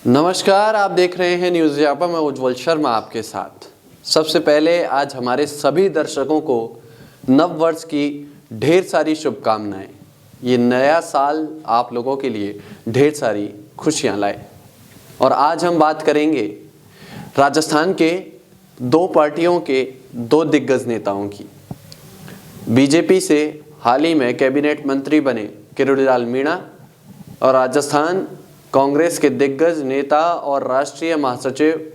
नमस्कार, आप देख रहे हैं न्यूज़ यापा। मैं उज्जवल शर्मा आपके साथ। सबसे पहले आज हमारे सभी दर्शकों को नव वर्ष की ढेर सारी शुभकामनाएं। ये नया साल आप लोगों के लिए ढेर सारी खुशियां लाए। और आज हम बात करेंगे राजस्थान के दो पार्टियों के दो दिग्गज नेताओं की। बीजेपी से हाल ही में कैबिनेट मंत्री बने किरोड़ीलाल मीणा और राजस्थान कांग्रेस के दिग्गज नेता और राष्ट्रीय महासचिव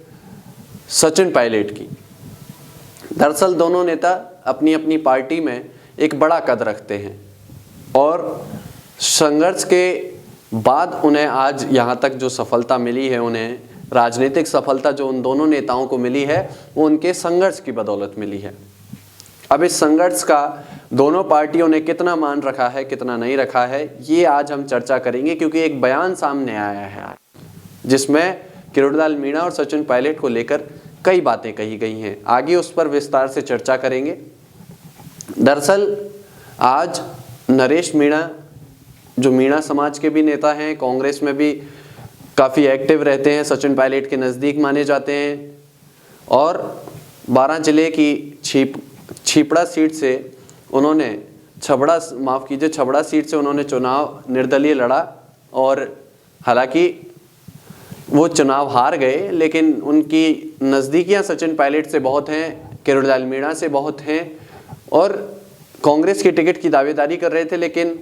सचिन पायलट की। दरअसल दोनों नेता अपनी अपनी पार्टी में एक बड़ा कद रखते हैं और संघर्ष के बाद उन्हें आज यहाँ तक जो सफलता मिली है, उन्हें राजनीतिक सफलता जो उन दोनों नेताओं को मिली है वो उनके संघर्ष की बदौलत मिली है। अब इस संघर्ष का दोनों पार्टियों ने कितना मान रखा है, कितना नहीं रखा है, ये आज हम चर्चा करेंगे, क्योंकि एक बयान सामने आया है जिसमें किरोड़ीलाल मीणा और सचिन पायलट को लेकर कई बातें कही गई हैं। आगे उस पर विस्तार से चर्चा करेंगे। दरअसल आज नरेश मीणा, जो मीणा समाज के भी नेता हैं, कांग्रेस में भी काफ़ी एक्टिव रहते हैं, सचिन पायलट के नज़दीक माने जाते हैं, और 12 जिले की छीपड़ा सीट से उन्होंने छबड़ा सीट से उन्होंने चुनाव निर्दलीय लड़ा और हालांकि वो चुनाव हार गए, लेकिन उनकी नज़दीकियां सचिन पायलट से बहुत हैं, किरोड़ीलाल मीणा से बहुत हैं और कांग्रेस की टिकट की दावेदारी कर रहे थे। लेकिन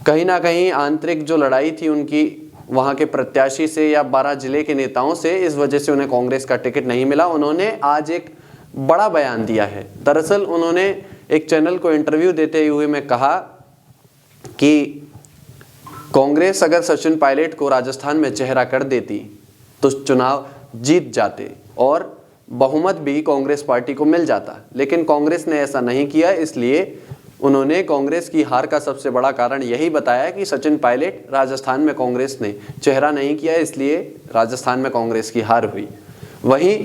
कहीं ना कहीं आंतरिक जो लड़ाई थी उनकी वहाँ के प्रत्याशी से या 12 जिले के नेताओं से, इस वजह से उन्हें कांग्रेस का टिकट नहीं मिला। उन्होंने आज एक बड़ा बयान दिया है। दरअसल उन्होंने एक चैनल को इंटरव्यू देते हुए में कहा कि कांग्रेस अगर सचिन पायलट को राजस्थान में चेहरा कर देती तो चुनाव जीत जाते और बहुमत भी कांग्रेस पार्टी को मिल जाता, लेकिन कांग्रेस ने ऐसा नहीं किया। इसलिए उन्होंने कांग्रेस की हार का सबसे बड़ा कारण यही बताया कि सचिन पायलट राजस्थान में कांग्रेस ने चेहरा नहीं किया, इसलिए राजस्थान में कांग्रेस की हार हुई। वहीं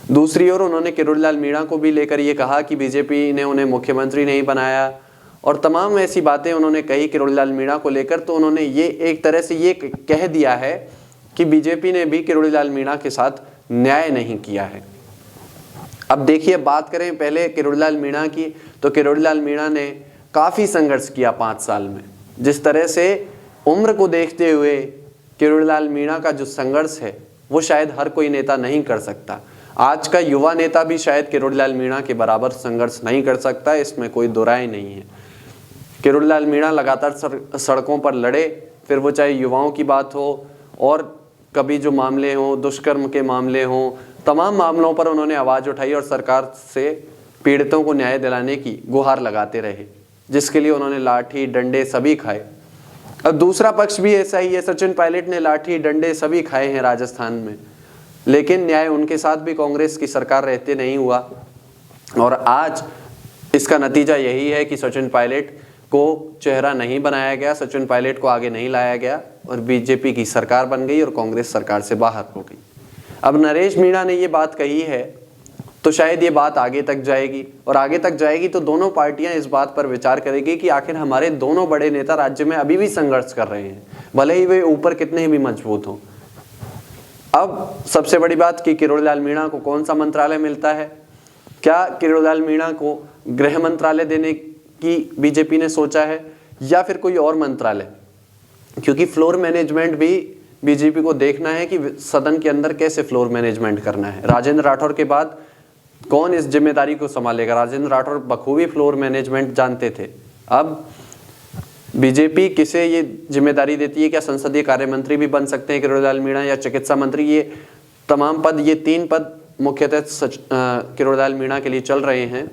दूसरी ओर उन्होंने किरोड़ीलाल मीणा को भी लेकर ये कहा कि बीजेपी ने उन्हें मुख्यमंत्री नहीं बनाया और तमाम ऐसी बातें उन्होंने कही किरोड़ीलाल मीणा को लेकर। तो उन्होंने ये एक तरह से ये कह दिया है कि बीजेपी ने भी किरोड़ीलाल मीणा के साथ न्याय नहीं किया है। अब देखिए, बात करें पहले किरोड़ीलाल मीणा की, तो किरोड़ीलाल मीणा ने काफ़ी संघर्ष किया 5 साल में। जिस तरह से उम्र को देखते हुए किरोड़ीलाल मीणा का जो संघर्ष है वो शायद हर कोई नेता नहीं कर सकता। आज का युवा नेता भी शायद किरोड़ीलाल मीणा के बराबर संघर्ष नहीं कर सकता, इसमें कोई दो राय नहीं है। किरोड़ीलाल मीणा लगातार सड़कों पर लड़े, फिर वो चाहे युवाओं की बात हो और कभी जो मामले हों, दुष्कर्म के मामले हों, तमाम मामलों पर उन्होंने आवाज़ उठाई और सरकार से पीड़ितों को न्याय दिलाने की गुहार लगाते रहे, जिसके लिए उन्होंने लाठी डंडे सभी खाए। अब दूसरा पक्ष भी ऐसा ही है, सचिन पायलट ने लाठी डंडे सभी खाए हैं राजस्थान में, लेकिन न्याय उनके साथ भी कांग्रेस की सरकार रहते नहीं हुआ। और आज इसका नतीजा यही है कि सचिन पायलट को चेहरा नहीं बनाया गया, सचिन पायलट को आगे नहीं लाया गया और बीजेपी की सरकार बन गई और कांग्रेस सरकार से बाहर हो गई। अब नरेश मीणा ने ये बात कही है तो शायद ये बात आगे तक जाएगी, और आगे तक जाएगी तो दोनों पार्टियां इस बात पर विचार करेगी कि आखिर हमारे दोनों बड़े नेता राज्य में अभी भी संघर्ष कर रहे हैं, भले ही वे ऊपर कितने भी मजबूत हों। अब सबसे बड़ी बात कि किरोड़ीलाल मीणा को कौन सा मंत्रालय मिलता है। क्या किरोड़ीलाल मीणा को गृह मंत्रालय देने की बीजेपी ने सोचा है या फिर कोई और मंत्रालय, क्योंकि फ्लोर मैनेजमेंट भी बीजेपी को देखना है कि सदन के अंदर कैसे फ्लोर मैनेजमेंट करना है। राजेंद्र राठौर के बाद कौन इस जिम्मेदारी को संभालेगा। राजेंद्र राठौर बखूबी फ्लोर मैनेजमेंट जानते थे। अब बीजेपी किसे ये जिम्मेदारी देती है, क्या संसदीय कार्य मंत्री भी बन सकते हैं किरोड़ीलाल मीणा या चिकित्सा मंत्री, ये तमाम पद, ये 3 पद मुख्यतः किरोड़ीलाल मीणा के लिए चल रहे हैं।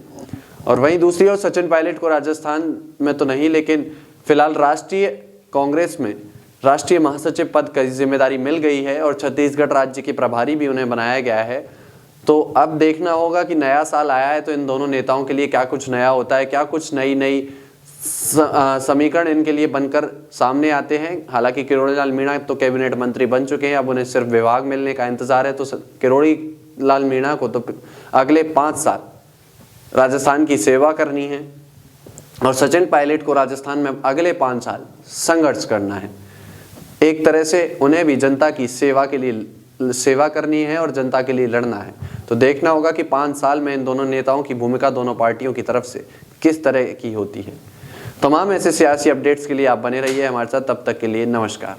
और वहीं दूसरी ओर सचिन पायलट को राजस्थान में तो नहीं, लेकिन फिलहाल राष्ट्रीय कांग्रेस में राष्ट्रीय महासचिव पद की जिम्मेदारी मिल गई है और छत्तीसगढ़ राज्य के प्रभारी भी उन्हें बनाया गया है। तो अब देखना होगा कि नया साल आया है तो इन दोनों नेताओं के लिए क्या कुछ नया होता है, क्या कुछ नई समीकरण इनके लिए बनकर सामने आते हैं। हालांकि किरोड़ीलाल मीणा तो कैबिनेट मंत्री बन चुके हैं, अब उन्हें सिर्फ विभाग मिलने का इंतजार है। तो किरोड़ीलाल मीणा को तो अगले 5 साल राजस्थान की सेवा करनी है और सचिन पायलट को राजस्थान में अगले 5 साल संघर्ष करना है। एक तरह से उन्हें भी जनता की सेवा करनी है और जनता के लिए लड़ना है। तो देखना होगा कि 5 साल में इन दोनों नेताओं की भूमिका दोनों पार्टियों की तरफ से किस तरह की होती है। तमाम ऐसे सियासी अपडेट्स के लिए आप बने रहिए हमारे साथ। तब तक के लिए नमस्कार।